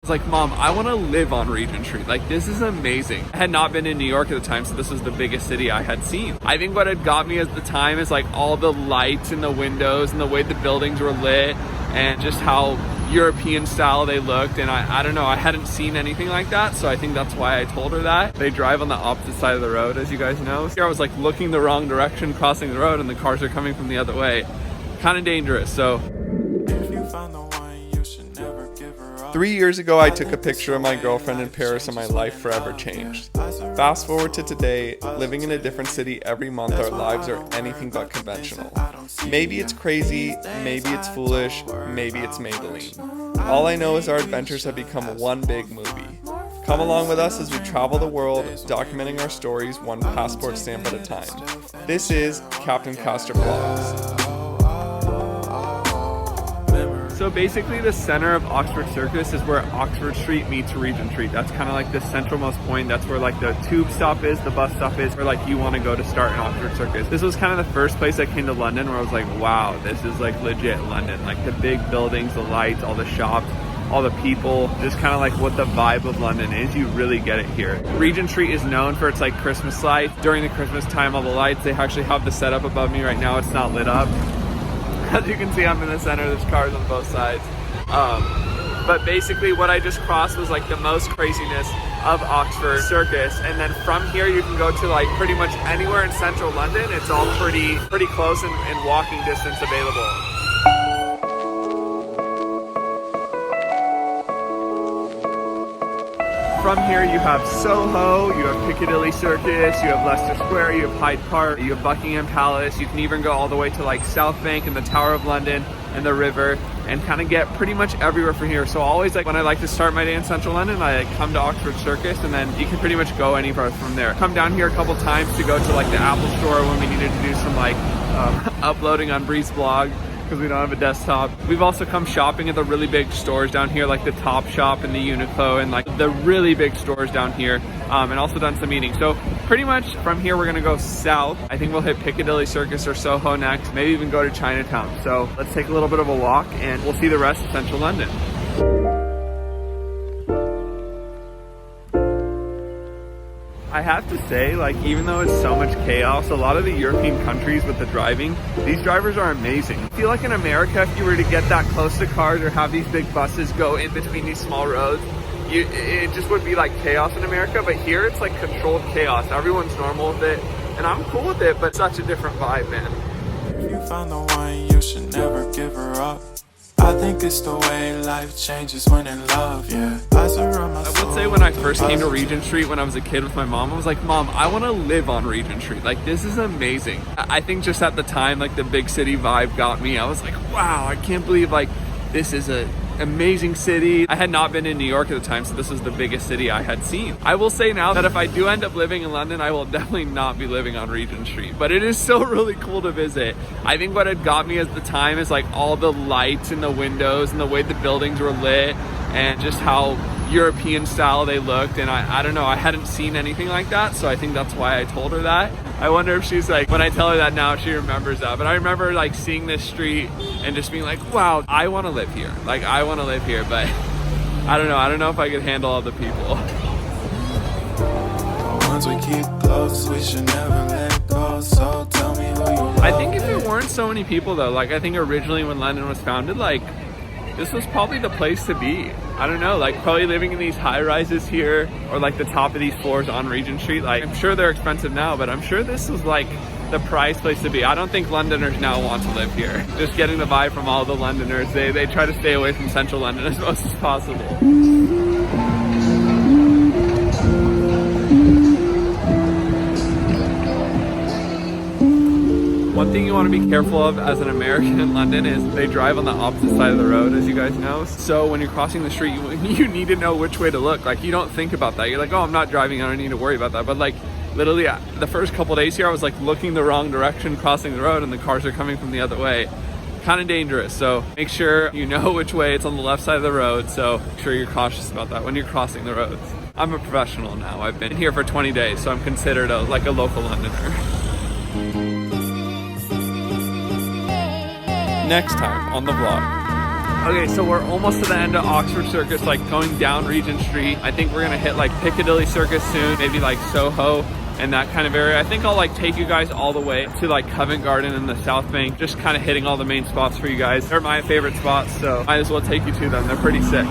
was like, Mom, I want to live on Regent Street. Like, this is amazing. I had not been in New York at the time, so this was the biggest city I had seen. I think what had got me at the time is like all the lights in the windows and the way the buildings were lit and just how European style they looked. And I don't know, I hadn't seen anything like that, so I think that's why I told her that. They drive on the opposite side of the road, as you guys know. Here I was like looking the wrong direction, crossing the road, and the cars are coming from the other way. Kind of dangerous. So 3 years ago, I took a picture of my girlfriend in Paris and my life forever changed. Fast forward to today, living in a different city every month, our lives are anything but conventional. Maybe it's crazy, maybe it's foolish, maybe it's Maybelline. All I know is our adventures have become one big movie. Come along with us as we travel the world, documenting our stories one passport stamp at a time. This is Captain Castor Vlogs. So basically the center of Oxford Circus is where Oxford Street meets Regent Street. That's kind of like the centralmost point. That's where like the tube stop is, the bus stop is, where like you want to go to start in Oxford Circus. This was kind of the first place I came to London where I was like, wow, this is like legit London. Like the big buildings, the lights, all the shops, all the people, just kind of like what the vibe of London is. You really get it here. Regent Street is known for its like Christmas lights. During the Christmas time, all the lights, they actually have the setup above me right now. It's not lit up. As you can see, I'm in the center, there's cars on both sides. But basically what I just crossed was like the most craziness of Oxford Circus. And then from here you can go to like pretty much anywhere in central London. It's all pretty close and walking distance available. From here you have Soho, you have Piccadilly Circus, you have Leicester Square, you have Hyde Park, you have Buckingham Palace. You can even go all the way to like South Bank and the Tower of London and the river and kind of get pretty much everywhere from here. So always like when I like to start my day in central London, I like come to Oxford Circus and then you can pretty much go anywhere from there. Come down here a couple times to go to like the Apple store when we needed to do some like uploading on Bree's blog, because we don't have a desktop. We've also come shopping at the really big stores down here, like the Topshop and the Uniqlo and like the really big stores down here, and also done some eating. So pretty much from here we're gonna go south. I think we'll hit Piccadilly Circus or Soho next, maybe even go to Chinatown. So let's take a little bit of a walk and we'll see the rest of central London. I have to say, like, even though it's so much chaos, a lot of the European countries with the driving, these drivers are amazing. I feel like in America, if you were to get that close to cars or have these big buses go in between these small roads, it just would be like chaos in America. But here it's like controlled chaos. Everyone's normal with it and I'm cool with it, but such a different vibe, man. If you find the one, you should never give her up. I think it's the way life changes when in love, yeah. I would say when I first came to Regent Street when I was a kid with my mom, I was like, Mom, I want to live on Regent Street. Like, this is amazing. I think just at the time, like the big city vibe got me. I was like, wow, I can't believe like this is a amazing city. I had not been in New York at the time, so this was the biggest city I had seen. I will say now that if I do end up living in London, I will definitely not be living on Regent Street, but it is still really cool to visit. I think what had got me at the time is like all the lights in the windows and the way the buildings were lit and just how European style they looked. And I don't know, I hadn't seen anything like that, so I think that's why I told her that. I wonder if she's like, when I tell her that now, she remembers that. But I remember like seeing this street and just being like, wow, I want to live here. Like, I want to live here, but I don't know if I could handle all the people. Once we keep close, we should never let go. So tell me who you love. I think if there weren't so many people though, like I think originally when London was founded, like this was probably the place to be. I don't know, like probably living in these high rises here or like the top of these floors on Regent Street. Like I'm sure they're expensive now, but I'm sure this was like the prize place to be. I don't think Londoners now want to live here. Just getting the vibe from all the Londoners, they try to stay away from central London as much as possible. One thing you want to be careful of as an American in London is they drive on the opposite side of the road, as you guys know. So when you're crossing the street, you need to know which way to look. Like you don't think about that. You're like, oh, I'm not driving, I don't need to worry about that. But like literally the first couple days here, I was like looking the wrong direction, crossing the road, and the cars are coming from the other way. Kind of dangerous. So make sure you know which way. It's on the left side of the road. So make sure you're cautious about that when you're crossing the roads. I'm a professional now. I've been here for 20 days, so I'm considered like a local Londoner. Next time on the vlog. Okay, so we're almost to the end of Oxford Circus, like going down Regent Street. I think we're gonna hit like Piccadilly Circus soon, maybe like Soho and that kind of area. I think I'll like take you guys all the way to like Covent Garden and the South Bank, just kind of hitting all the main spots for you guys. They're my favorite spots, so might as well take you to them. They're pretty sick.